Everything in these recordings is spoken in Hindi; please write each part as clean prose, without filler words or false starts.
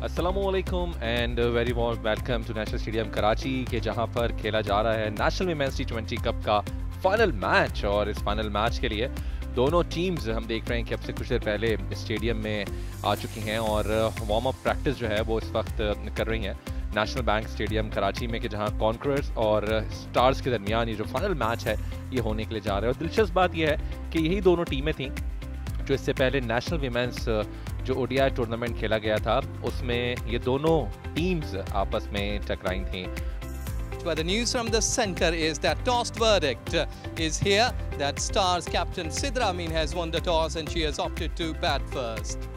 अस्सलामुअलैकुम and very warm welcome to national stadium Karachi के जहां पर खेला जा रहा है नेशनल वीमेंस टी20 कप का फाइनल मैच। और इस फाइनल मैच के लिए दोनों टीम्स हम देख रहे हैं कि अब से कुछ देर पहले स्टेडियम में आ चुकी हैं और वार्म अप प्रैक्टिस जो है वो इस वक्त कर रही हैं नेशनल बैंक स्टेडियम कराची में, कि जहां कॉन्करर्स और स्टार्स के दरमियान ये जो फाइनल मैच है ये होने के लिए जा रहा है। और दिलचस्प बात यह है कि यही दोनों टीमें थीं जो इससे पहले नेशनल वीमेंस जो ओडीआई टूर्नामेंट खेला गया था उसमें ये दोनों टीम्स आपस में टकराई थीं। But the news from the centre is that tossed verdict is here, that Stars captain Sidra Amin has won the toss and she has opted to bat first.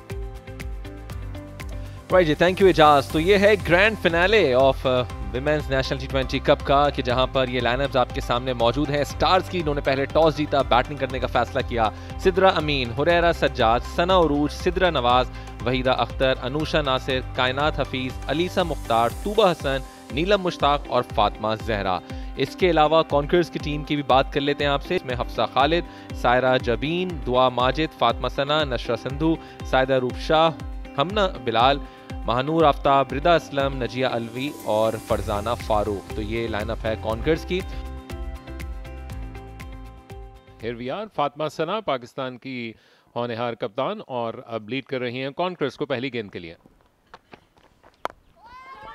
Right ji, thank you Ejaz. तो ये है grand finale of women's national टी20 कप का, कि जहां पर ये लाइनअप्स आपके सामने मौजूद हैं। स्टार्स की इन्होंने पहले टॉस जीता, बैटिंग करने का फैसला किया। सिद्रा अमीन, हुरैरा सज्जाद, सना उरूज, सिद्रा नवाज, वहीदा अख्तर, अनुषा नासिर, कायनात हफीज, अलीसा मुख्तार, तूबा हसन, नीलम मुश्ताक और फातिमा जहरा। इसके अलावा कॉन्करर्स की टीम की भी बात कर लेते हैं आपसे। इसमें हफ्सा खालिद, सायरा जबीन, दुआ माजिद, फातिमा सना, नशरा सिंधु, सायदा रूपशाह, हमना बिलाल, महानूर आफ्ताब, रिदा असलम, नजिया अलवी और फरजाना फारूक। तो ये लाइनअप है कॉन्करर्स की। Here we are, फातिमा सना पाकिस्तान की होनहार कप्तान और अब लीड कर रही हैं कॉन्करर्स को पहली गेंद के लिए।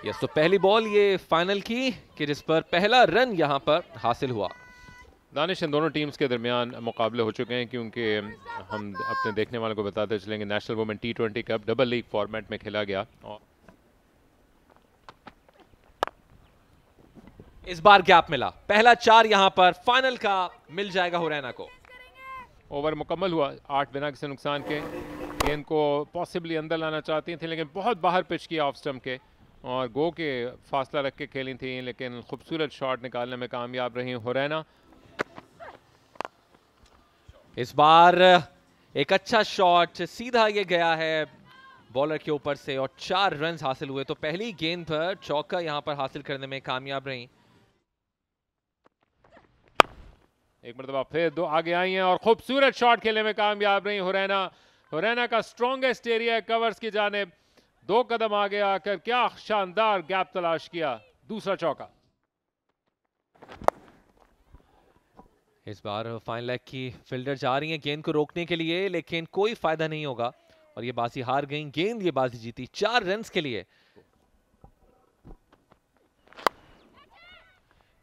यस, तो पहली बॉल ये फाइनल की कि जिस पर पहला रन यहां पर हासिल हुआ। दानिश, इन दोनों टीम्स के दरमियान मुकाबले हो चुके हैं, क्योंकि हम अपने देखने वालों को बताते चलेंगे नेशनल वुमेन टी20 कप डबल लीग फॉर्मेट में खेला गया। और इस बार गैप मिला, पहला 4 यहां पर फाइनल का मिल जाएगा हुरैना को। ओवर मुकम्मल हुआ 8 बिना किसी नुकसान के। गेंद को पॉसिबली अंदर लाना चाहती थी लेकिन बहुत बाहर पिच किया ऑफ स्टंप के, और गो के फासला रख के खेली थी, लेकिन खूबसूरत शॉट निकालने में कामयाब रही हुरैना। इस बार एक अच्छा शॉट सीधा ये गया है बॉलर के ऊपर से और 4 रन हासिल हुए। तो पहली गेंद पर चौका यहां पर हासिल करने में कामयाब रही। एक मरतबा फिर 2 आगे आई हैं और खूबसूरत शॉट खेलने में कामयाब रही हुरैना। हुरैना का स्ट्रॉन्गेस्ट एरिया है कवर्स की जानिब। 2 कदम आगे आकर क्या शानदार गैप तलाश किया, दूसरा चौका। इस बार फाइन लेग की फील्डर जा रही हैं गेंद को रोकने के लिए, लेकिन कोई फायदा नहीं होगा और ये बाजी हार गई। गेंद ये बाजी जीती 4 रन के लिए।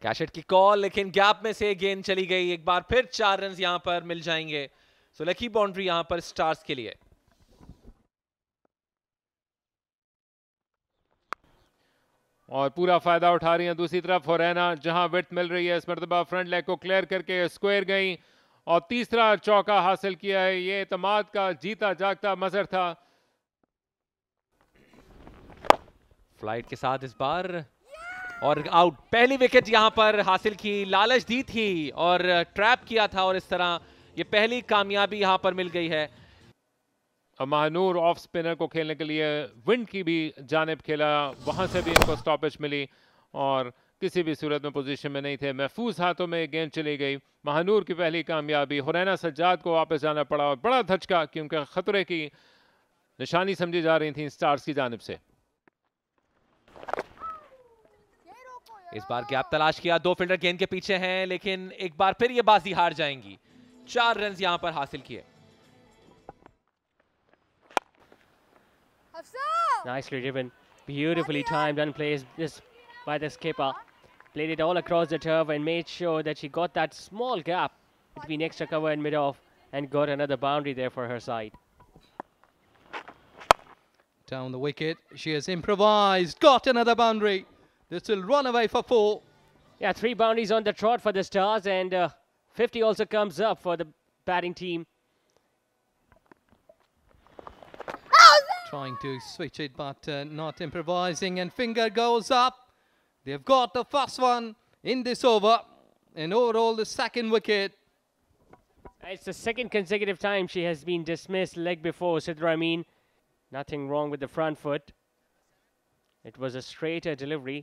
कैशेट की कॉल, लेकिन गैप में से गेंद चली गई। एक बार फिर 4 रन यहां पर मिल जाएंगे। सो लकी बाउंड्री यहां पर स्टार्स के लिए। और पूरा फायदा उठा रही हैं दूसरी तरफ हुरैना, जहां विड्थ मिल रही है। इस मरतबा फ्रंट लेग को क्लियर करके स्क्वायर गई और तीसरा चौका हासिल किया है। ये एतमाद का जीता जागता मजहर था। फ्लाइट के साथ इस बार और आउट। पहली विकेट यहां पर हासिल की, लालच दी थी और ट्रैप किया था और इस तरह ये पहली कामयाबी यहां पर मिल गई है। महानूर ऑफ स्पिनर को खेलने के लिए विंड की भी जानिब खेला, वहां से भी इनको स्टॉपेज मिली और किसी भी सूरत में पोजीशन में नहीं थे। महफूज हाथों में गेंद चली गई। महानूर की पहली कामयाबी। हुरैना सज्जाद को वापस जाना पड़ा और बड़ा धचका, क्योंकि खतरे की निशानी समझी जा रही थी स्टार्स की जानिब से। इस बार गैप तलाश किया, 2 फील्डर गेंद के पीछे हैं, लेकिन एक बार फिर ये बाजी हार जाएंगी। 4 रन यहां पर हासिल किए। Nicely driven, beautifully timed and placed this by the skipper. Played it all across the turf and made sure that she got that small gap between extra cover and mid-off and got another boundary there for her side. Down the wicket, she has improvised, got another boundary. This will run away for 4. Yeah, 3 boundaries on the trot for the Stars, and 50 also comes up for the batting team. Trying to switch it, but not improvising, and finger goes up. They've got the first one in this over, and overall the second wicket. It's the second consecutive time she has been dismissed leg before Sidra Amin. Nothing wrong with the front foot. It was a straighter delivery,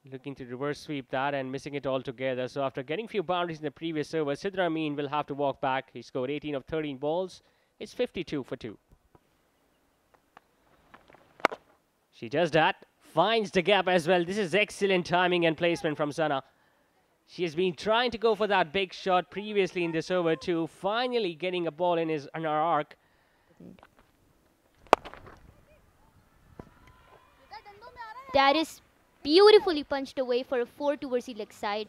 looking to reverse sweep that and missing it altogether. So after getting few boundaries in the previous over, Sidra Amin will have to walk back. He scored 18 of 13 balls. It's 52 for 2. She does that. Finds the gap as well. This is excellent timing and placement from Sana. She has been trying to go for that big shot previously in this over too. Finally getting a ball in her arc. That is beautifully punched away for a 4 towards the leg side.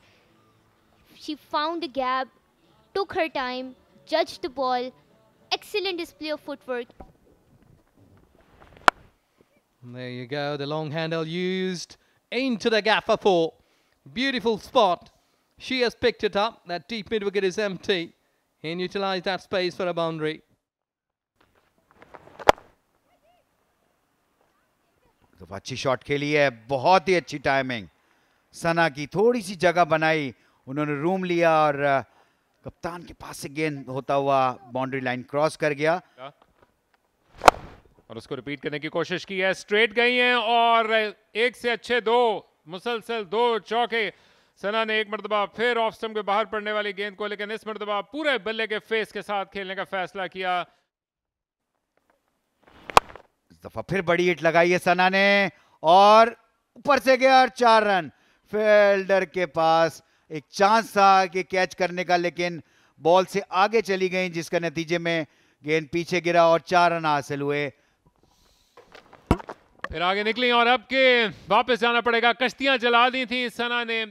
She found the gap, took her time, judged the ball. Excellent display of footwork. There you go, the long handle used into the gap for 4. Beautiful spot. She has picked it up. That deep mid wicket is empty and utilized that space for a boundary. तो अच्छी शॉट खेली है, बहुत ही अच्छी टाइमिंग सना की, थोड़ी सी जगह बनाई, उन्होंने रूम लिया और कप्तान के पास से गेंद होता हुआ बाउंड्री लाइन क्रॉस कर गया और उसको रिपीट करने की कोशिश की है। स्ट्रेट गई हैं और एक से अच्छे 2 मुसलसल 2 चौके। सना ने एक मरतबा फिर ऑफ स्टंप के बाहर पड़ने वाली गेंद को, लेकिन इस मरतबा पूरे बल्ले के फेस के साथ खेलने का फैसला किया। इस दफा फिर बड़ी हिट लगाई है सना ने और ऊपर से गया और 4 रन। फील्डर के पास एक चांस था कि कैच करने का, लेकिन बॉल से आगे चली गई, जिसका नतीजे में गेंद पीछे गिरा और 4 रन हासिल हुए। फिर आगे निकली और अब के वापस जाना पड़ेगा। कश्तियां जला दी थी सना ने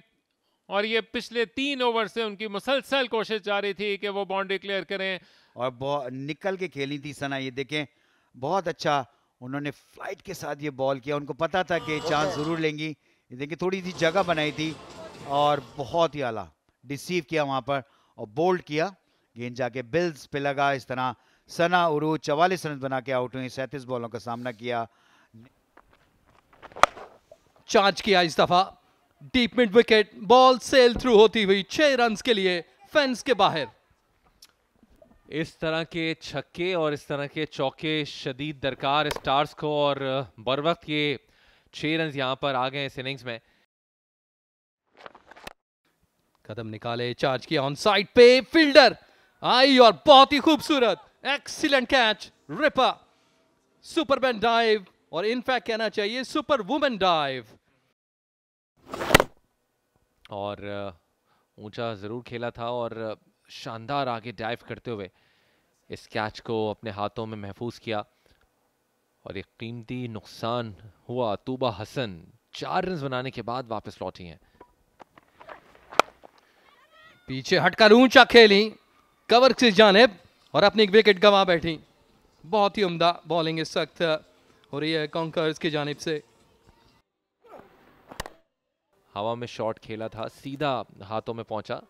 और ये पिछले 3 ओवर से उनकी मुसलसल कोशिश जारी थी कि वो बाउंड्री क्लियर करें और निकल के खेली थी सना। ये देखें, बहुत अच्छा उन्होंने फ्लाइट के साथ ये बॉल किया, उनको पता था कि चांस जरूर लेंगी। ये देखिए, थोड़ी सी जगह बनाई थी और बहुत ही आला डिसीव किया वहां पर और बोल्ड किया। गेंद जाके बिल्स पे लगा। इस तरह सना उरूज 44 रन बना के आउट हुई। 37 बॉलों का सामना किया। चार्ज किया इस दफा, deep mid wicket, ball sail through होती हुई 6 रन के लिए फेंस के बाहर। इस तरह के छक्के और इस तरह के चौके शदीद दरकार स्टार्स को और बर वक्त ये 6 रन यहां पर आ गए इस इनिंग्स में। कदम निकाले, चार्ज किया ऑन साइड पे, फील्डर आई और बहुत ही खूबसूरत एक्सीलेंट कैच। रिपा सुपरमैन डाइव और इनफैक्ट कहना चाहिए सुपर वुमेन डाइव। और ऊंचा जरूर खेला था और शानदार आगे डाइव करते हुए इस कैच को अपने हाथों में महफूज किया और एक कीमती नुकसान हुआ। तूबा हसन 4 रन बनाने के बाद वापस लौटी हैं। पीछे हटकर ऊंचा खेली कवर से जानिब और अपनी एक विकेट गंवा बैठी। बहुत ही उम्दा बॉलिंग इस वक्त हो रही है कॉन्कर्स की जानिब से। हवा में शॉट खेला था, सीधा हाथों में पहुंचा।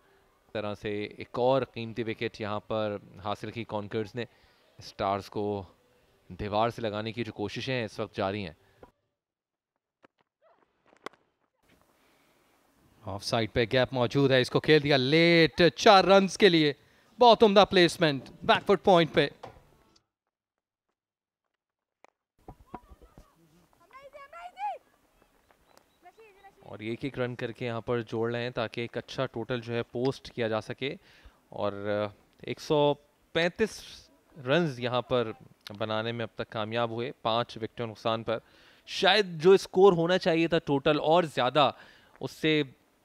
तरह से एक और कीमती विकेट यहां पर हासिल की कॉन्कर्स ने। स्टार्स को दीवार से लगाने की जो कोशिशें हैं इस वक्त जारी हैं। ऑफ साइड पे गैप मौजूद है, इसको खेल दिया लेट 4 रन के लिए। बहुत उम्दा प्लेसमेंट बैकफुट पॉइंट पे। और एक रन करके यहाँ पर जोड़ रहे हैं ताकि एक अच्छा टोटल जो है पोस्ट किया जा सके। और 135 रन यहाँ पर बनाने में अब तक कामयाब हुए 5 विकेटों नुकसान पर। शायद जो स्कोर होना चाहिए था टोटल और ज़्यादा, उससे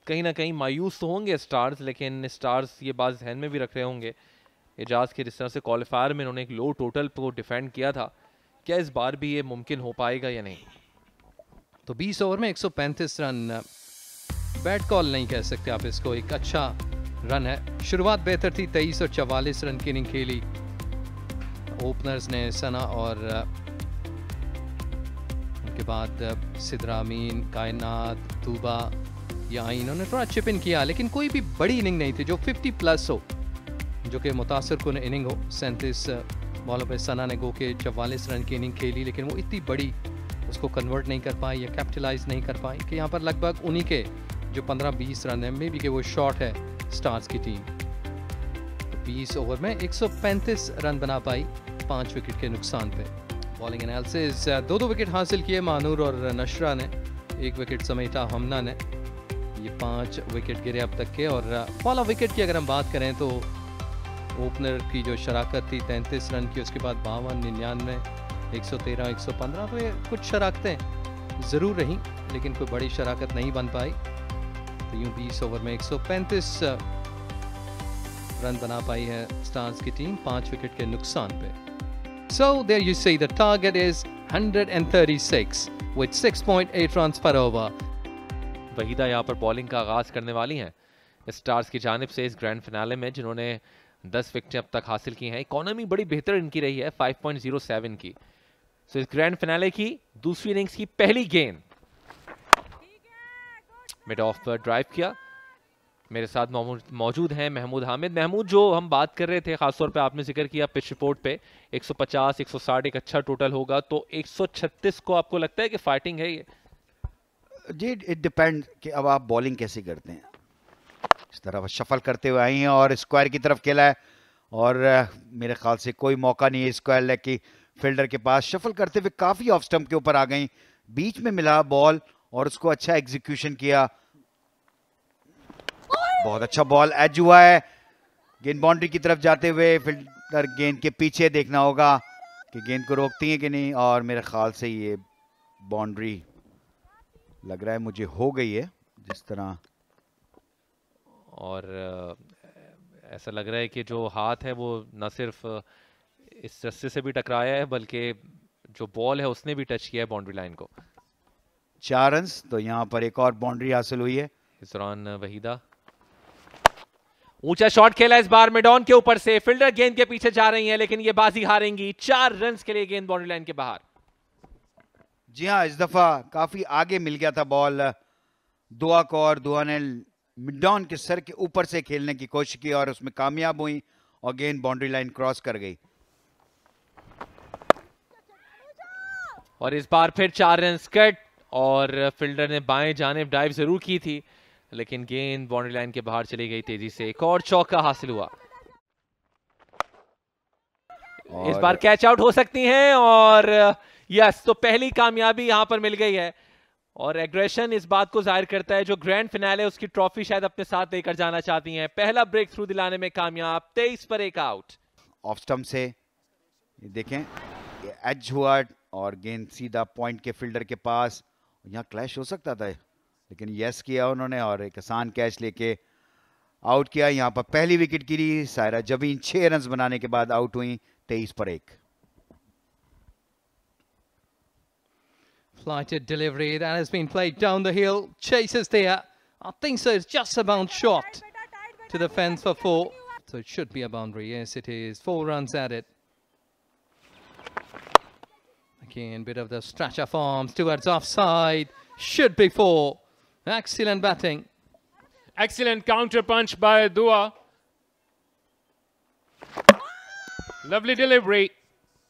कहीं ना कहीं मायूस तो होंगे स्टार्स, लेकिन स्टार्स ये बात ध्यान में भी रख रहे होंगे एजाज के जिस तरह से क्वालिफायर में उन्होंने एक लो टोटल को डिफेंड किया था, क्या इस बार भी ये मुमकिन हो पाएगा या नहीं। तो 20 ओवर में 135 रन बैड कॉल नहीं कह सकते आप इसको, एक अच्छा रन है। शुरुआत बेहतर थी, 23 और 44 रन की इनिंग खेली ओपनर्स ने सना और उनके बाद सिद्रा अमीन, कायनात, तूबा या इन्होंने थोड़ा चिप इन किया, लेकिन कोई भी बड़ी इनिंग नहीं थी जो 50 प्लस हो, जो कि मुतासर कुन इनिंग हो। 37 बॉलों पे सना ने गो के 44 रन की इनिंग खेली, लेकिन वो इतनी बड़ी उसको कन्वर्ट नहीं कर पाई या कैपिटलाइज नहीं कर पाई कि यहाँ पर लगभग उन्हीं के जो 15-20 रन है, मे बी के वो शॉट है स्टार्स की टीम। तो 20 ओवर में 135 रन बना पाई 5 विकेट के नुकसान पे। बॉलिंग एनालिसिस 2 विकेट हासिल किए मानूर और नशरा ने, 1 विकेट समेटा हमना ने। ये 5 विकेट गिरे अब तक के। और फॉलो विकेट की अगर हम बात करें तो ओपनर की जो शराकत थी 33 रन की, उसके बाद 52, 99, 113, 115, तो ये कुछ शराकतें ज़रूर रही, लेकिन कोई बड़ी शराकत नहीं बन पाई। तो यूं 20 ओवर में 135 रन बना पाई है स्टार्स की टीम 5 विकेट के नुकसान पे। So there you see the target is 136 with 6.8 runs per over. Waheeda यहाँ पर बॉलिंग का आगाज करने वाली हैं स्टार्स की जानिब से इस ग्रैंड फिनाले में, जिन्होंने 10 विकेटें अब तक हासिल की हैं। इकोनॉमी बड़ी बेहतर इनकी रही है 5.07 की। सो इस ग्रैंड फिनाले की दूसरी इनिंग्स की पहली गेंद मिड ऑफ पर ड्राइव किया। मेरे साथ मौजूद हैं महमूद हामिद। महमूद, जो हम बात कर रहे थे, खासतौर पे आपने जिक्र किया पिच रिपोर्ट पे 150 160 एक अच्छा टोटल होगा, तो 136 को आपको लगता है कि फाइटिंग है ये? जी, इट डिपेंड कि अब आप बॉलिंग कैसे करते हैं। इस तरफ शफल करते हुए आई हैं और स्क्वायर की तरफ खेला है, और मेरे ख्याल से कोई मौका नहीं है स्क्वायर लेग की फील्डर के पास। शफल करते हुए काफ़ी ऑफ स्टंप के ऊपर आ गई, बीच में मिला बॉल और उसको अच्छा एग्जीक्यूशन किया। बहुत अच्छा बॉल एज हुआ है, गेंद बाउंड्री की तरफ जाते हुए फील्डर गेंद के पीछे देखना होगा कि गेंद को रोकती है कि नहीं, और मेरे ख्याल से ये बाउंड्री लग रहा है मुझे हो गई है जिस तरह, और ऐसा लग रहा है कि जो हाथ है वो न सिर्फ इस रस्से से भी टकराया है, बल्कि जो बॉल है उसने भी टच किया है बाउंड्री लाइन को। 4 रन, तो यहाँ पर एक और बाउंड्री हासिल हुई है। इस दौरान वहीदा ऊंचा शॉट खेला इस बार मिड ऑन के ऊपर से, फील्डर गेंद के पीछे जा रही है लेकिन ये बाजी हारेंगी। 4 रन के लिए गेंद बाउंड्री लाइन के बाहर। जी हाँ, इस दफा काफी आगे मिल गया था बॉल दुआ को, और दुआ ने मिड ऑन के सर के ऊपर से खेलने की कोशिश की और उसमें कामयाब हुई और गेंद बाउंड्री लाइन क्रॉस कर गई। और इस बार फिर 4 रन कट, और फील्डर ने बाएं जानिब डाइव जरूर की थी लेकिन गेंद बाउंड्री लाइन के बाहर चली गई तेजी से। एक और चौका हासिल हुआ। इस बार कैच आउट हो सकती हैं, और यस, तो पहली कामयाबी यहां पर मिल गई है। और एग्रेशन इस बात को जाहिर करता है, जो ग्रैंड फिनाले उसकी ट्रॉफी शायद अपने साथ लेकर जाना चाहती हैं। पहला ब्रेक थ्रू दिलाने में कामयाब, 23 पर एक आउट। ऑफ स्टंप से ये देखें, ये एज हुआ और गेंद सीधा पॉइंट के फील्डर के पास। यहाँ क्लैश हो सकता था लेकिन यस किया उन्होंने और एक आसान कैच लेके आउट किया। यहाँ पर पहली विकेट गिरी सायरा जबीन 6 रन बनाने के बाद आउट हुई 23 पर 1। Flighted delivery that has been played down the hill. Chases there. I think so. It's just a bounce shot to the fence for 4. So it should be a boundary. Yes, it is. 4 runs at it. Again, bit of the stretch of arms towards offside. Should be 4. Excellent batting. Excellent counter punch by Dua. Lovely delivery.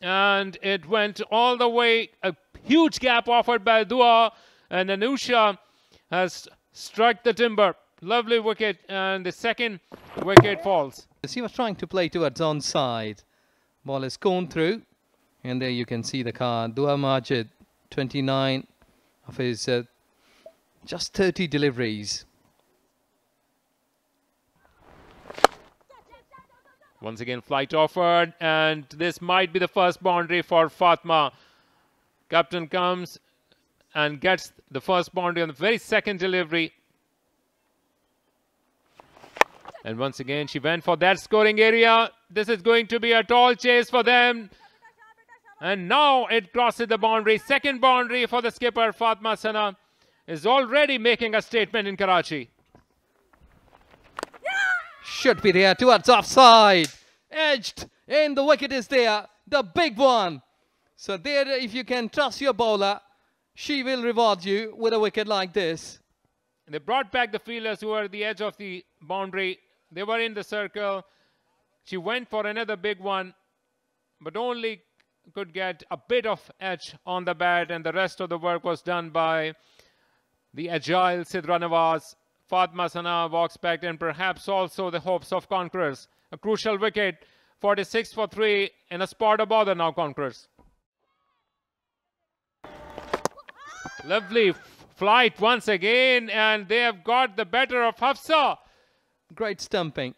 And it went all the way. A huge gap offered by Dua. And Anusha has struck the timber. Lovely wicket. And the second wicket falls. He was trying to play towards onside. Ball is gone through. And there you can see the card. Dua Majid, 29 of his just 30 deliveries. Once again, flight offered, and this might be the first boundary for Fatma. Captain comes and gets the first boundary on the very second delivery. And once again, she went for that scoring area. This is going to be a tall chase for them. And now it crosses the boundary. Second boundary for the skipper. Fatma Sana is already making a statement in Karachi. Should be there towards offside. Edged, and the wicket is there. The big one. So there, if you can trust your bowler, she will reward you with a wicket like this. They brought back the fielders who were at the edge of the boundary. They were in the circle. She went for another big one, but only could get a bit of edge on the bat, and the rest of the work was done by the agile Sidra Nawaz. Fatma Sana walks back, and perhaps also the hopes of Conquerors. A crucial wicket, 46 for 3 in a spot of bother now, Conquerors. Lovely flight once again, and they have got the better of Hafsa. Great stumping.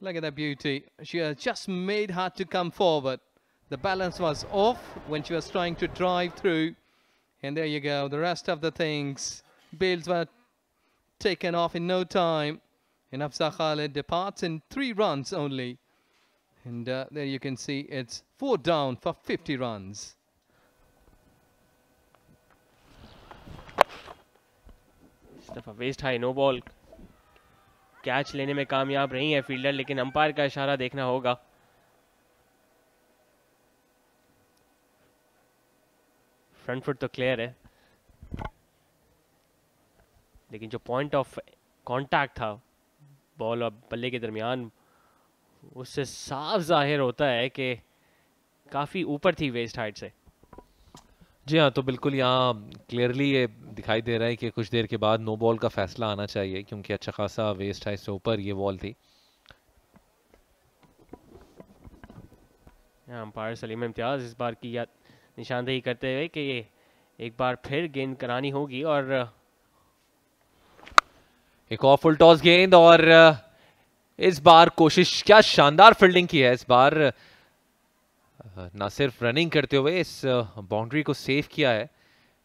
Look at that beauty. She has just made her to come forward. The balance was off when she was trying to drive through, And there you go. The rest of the things. Bales were taken off in no time. And Afza Khalid departs in 3 runs only. And there you can see it's 4 down for 50 runs. इस दफा waist high no ball catch लेने में कामयाब रही है फील्डर, लेकिन अंपायर का इशारा देखना होगा. फ्रंट फुट तो क्लियर है, लेकिन जो पॉइंट ऑफ कांटेक्ट था बॉल और बल्ले के दरमियान, उससे साफ जाहिर होता है कि काफ़ी ऊपर थी वेस्ट हाइट से. जी हाँ, तो बिल्कुल यहाँ क्लियरली ये दिखाई दे रहा है कि कुछ देर के बाद नो बॉल का फैसला आना चाहिए, क्योंकि अच्छा खासा वेस्ट हाइट से ऊपर ये बॉल थी. अंपायर सलीम इम्तियाज इस बार की निशानदेही करते हुए कि ये एक बार फिर गेंद करानी होगी. और एक और फुल टॉस गेंद, और इस बार कोशिश, क्या शानदार फील्डिंग की है इस बार. ना सिर्फ रनिंग करते हुए इस बाउंड्री को सेव किया है,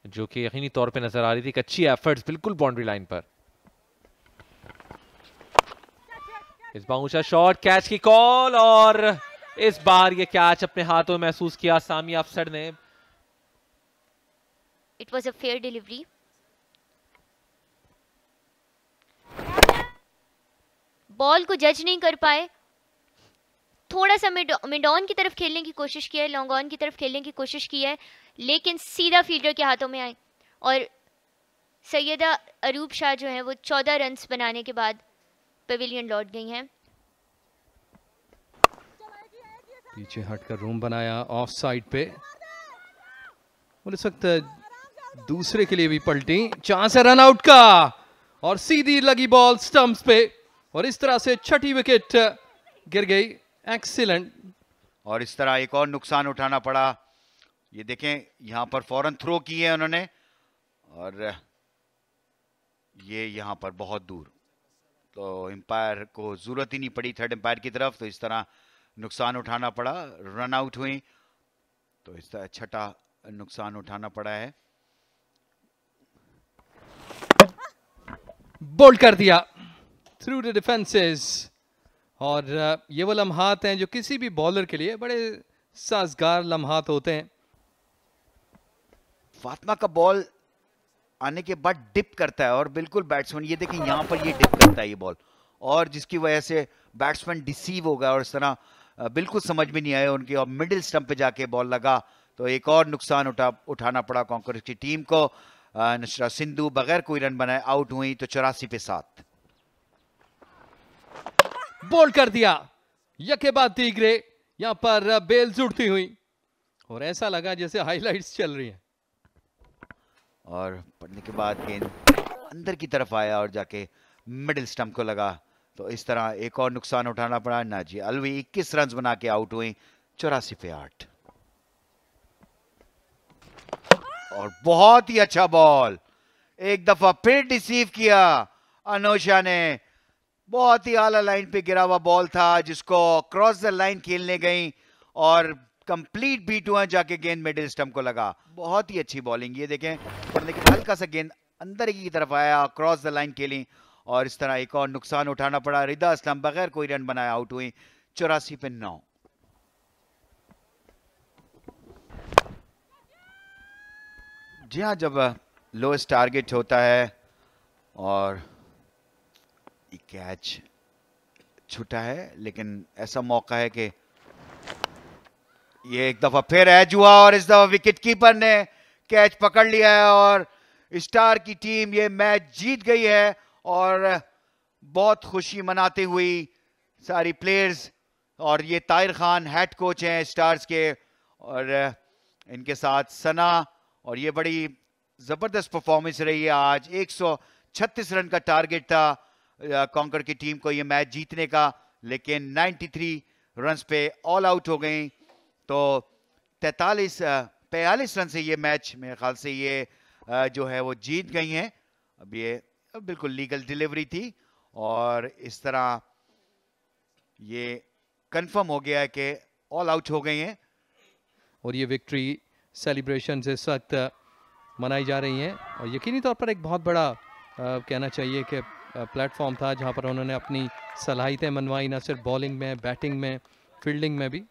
जो कि यकीनी तौर पे नजर आ रही थी. एक अच्छी एफर्ट्स बिल्कुल बाउंड्री लाइन पर. इस बार ऊंचा शॉट, कैच की कॉल, और इस बार ये कैच अपने हाथों में महसूस किया सामिया अफसर ने. It was a fair delivery. Ball को जज नहीं कर पाए. थोड़ा सा मिड ऑन की तरफ खेलने की कोशिश की है, लॉन्ग ऑन की तरफ खेलने की कोशिश की है, लेकिन सीधा फील्डर के हाथों में आए. और सैयदा अरूब शाह जो है वो 14 रन्स बनाने के बाद पेविलियन लौट गई हैं. पीछे हटकर रूम बनाया ऑफ साइड पे, और इस वक्त दूसरे के लिए भी पलटी. चांस है रन आउट का, और सीधी लगी बॉल स्टंप्स पे, और इस तरह से छठी विकेट गिर गई. एक्सीलेंट. और इस तरह एक और नुकसान उठाना पड़ा. ये देखें, यहां पर फौरन थ्रो किए उन्होंने, और ये यहां पर बहुत दूर, तो एम्पायर को जरूरत ही नहीं पड़ी थर्ड एम्पायर की तरफ. तो इस तरह नुकसान उठाना पड़ा, रन आउट हुई, तो इस तरह छठा नुकसान उठाना पड़ा है. बोल्ड कर दिया थ्रू द डिफेंसेस. और ये वो लम्हात हैं जो किसी भी बॉलर के लिए बड़े साजगार लम्हात होते हैं. फातिमा का बॉल आने के बाद डिप करता है, और बिल्कुल बैट्समैन, ये देखें यहां पर ये डिप करता है ये बॉल, और जिसकी वजह से बैट्समैन डिसीव हो गया, और इस तरह बिल्कुल समझ में नहीं आया उनकी, और मिडिल स्टंप पे जाके बॉल लगा. तो एक और नुकसान उठाना पड़ा कांकरेज की टीम को. नुसरत सिंधु बगैर कोई रन बनाए आउट हुई, तो 84 पे 7. बोल्ड कर दिया यके बाद तीगरे. यहां पर बेल्स उड़ती हुई, और ऐसा लगा जैसे हाइलाइट्स चल रही हैं. और पड़ने के बाद गेंद अंदर की तरफ आया और जाके मिडिल स्टंप को लगा. तो इस तरह एक और नुकसान उठाना पड़ा. नाजी अलवी 21 रन बना के आउट हुई, 84 पे 8. और बहुत ही अच्छा बॉल, एक दफा फिर डिसीव किया अनोशा ने. बहुत ही आला लाइन पे गिरा हुआ बॉल था, जिसको क्रॉस द लाइन खेलने गई, और कंप्लीट बीट हुआ, जाके गेंद मिडिल स्टंप को लगा. बहुत ही अच्छी बॉलिंग. ये देखें, पड़ने के हल्का सा गेंद अंदर की तरफ आया, क्रॉस द लाइन खेली, और इस तरह एक और नुकसान उठाना पड़ा. रिदा असलम बगैर कोई रन बनाया आउट हुई, 84 पे 9. जी हाँ, जब लोएस्ट टारगेट होता है और कैच छूटा है, लेकिन ऐसा मौका है कि ये एक दफा फिर एज हुआ, और इस दफा विकेट कीपर ने कैच पकड़ लिया है, और स्टार की टीम ये मैच जीत गई है. और बहुत खुशी मनाते हुई सारी प्लेयर्स, और ये ताहिर खान हेड कोच हैं स्टार्स के, और इनके साथ सना. और ये बड़ी जबरदस्त परफॉर्मेंस रही है आज. 136 रन का टारगेट था कॉन्कर की टीम को ये मैच जीतने का, लेकिन 93 रन्स पे ऑल आउट हो गई. तो 43 रन से ये मैच मेरे ख्याल से ये जो है वो जीत गई हैं. अब ये बिल्कुल लीगल डिलीवरी थी, और इस तरह ये कंफर्म हो गया है कि ऑल आउट हो गई हैं. और ये विक्ट्री सेलिब्रेशन इस वक्त मनाई जा रही हैं और यकीनी तौर पर एक बहुत बड़ा कहना चाहिए कि प्लेटफॉर्म था जहां पर उन्होंने अपनी सलाहियतें मनवाई, ना सिर्फ बॉलिंग में, बैटिंग में, फील्डिंग में भी,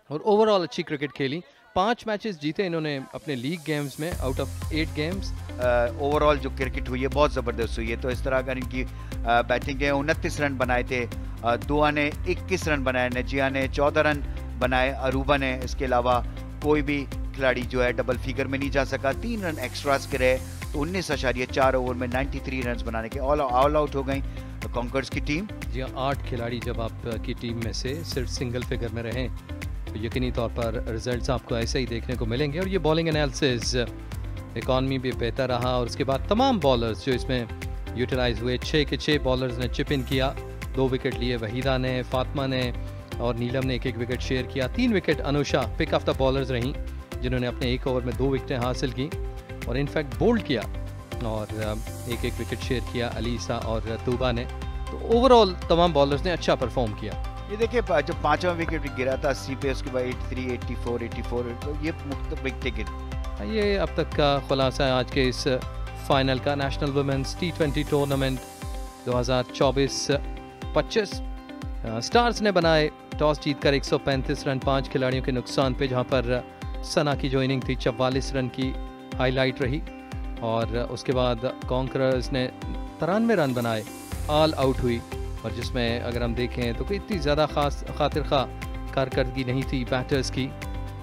और ओवरऑल अच्छी क्रिकेट खेली। 5 मैचेस जीते इन्होंने अपने लीग गेम्स में आउट ऑफ 8 गेम्स। ओवरऑल जो क्रिकेट हुई है बहुत ज़बरदस्त हुई है। तो इस तरह अगर इनकी बैटिंग है, 29 रन बनाए थे, दुआ ने 21 रन बनाए, नजिया ने 14 रन बनाए, अरूबा ने, इसके अलावा कोई भी खिलाड़ी जो है डबल फिगर में नहीं जा सका। 3 रन एक्स्ट्रास के रहे, तो 19.4 ओवर में 93 रन बनाने के ऑल आउट हो गई कॉन्कर्स की टीम। जी हाँ, 8 खिलाड़ी जब आपकी टीम में से सिर्फ सिंगल फिगर में रहें तो यकीनी तौर पर रिजल्ट्स आपको ऐसे ही देखने को मिलेंगे। और ये बॉलिंग एनालिसिस इकॉनमी भी बेहतर रहा और उसके बाद तमाम बॉलर्स जो इसमें यूटिलाइज हुए, 6 के 6 बॉलर्स ने चिप इन किया। 2 विकेट लिए वहीदा ने, फातिमा ने और नीलम ने 1-1 विकेट शेयर किया। 3 wicket Anusha pick of the bowlers रहीं जिन्होंने अपने 1 ओवर में 2 विकेटें हासिल की और इनफैक्ट बोल्ड किया और 1-1 विकेट शेयर किया अलीसा और तूबा ने। तो ओवरऑल तमाम बॉलर्स ने अच्छा परफॉर्म किया। ये देखिए जब 5वां विकेट गिरा था 80 पे, उसके बाद 83, 84, तो ये मुख्तलिफ टिकट। ये अब तक का खुलासा है आज के इस फाइनल का। National women's T20 tournament 2024-25 stars ने बनाए टॉस जीतकर 135 रन 5 खिलाड़ियों के नुकसान पे, जहां पर सना की जो इनिंग थी 44 रन की हाईलाइट रही और उसके बाद कॉन्करर्स ने 93 रन बनाए, ऑल आउट हुई। और जिसमें अगर हम देखें तो कोई इतनी ज़्यादा खास खातिर खा कारकर्दगी नहीं थी बैटर्स की,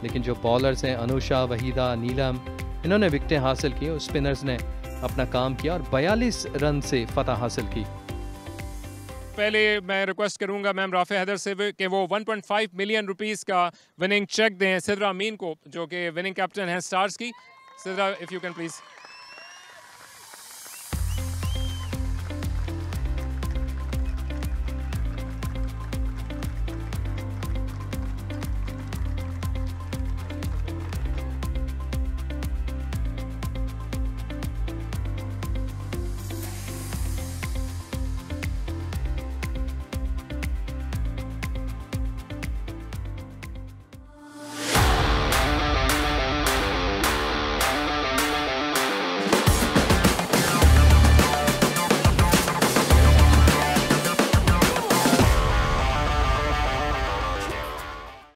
लेकिन जो बॉलर्स हैं अनुषा, वहीदा, नीलम, इन्होंने विकेटें हासिल की और स्पिनर्स ने अपना काम किया और 42 रन से फतह हासिल की। पहले मैं रिक्वेस्ट करूंगा मैम राफे हैदर से कि वो 1.5 मिलियन रुपीस का विनिंग चेक दें सिद्रा अमीन को, जो कि विनिंग कैप्टन है स्टार्स की। Sidra, if you can please.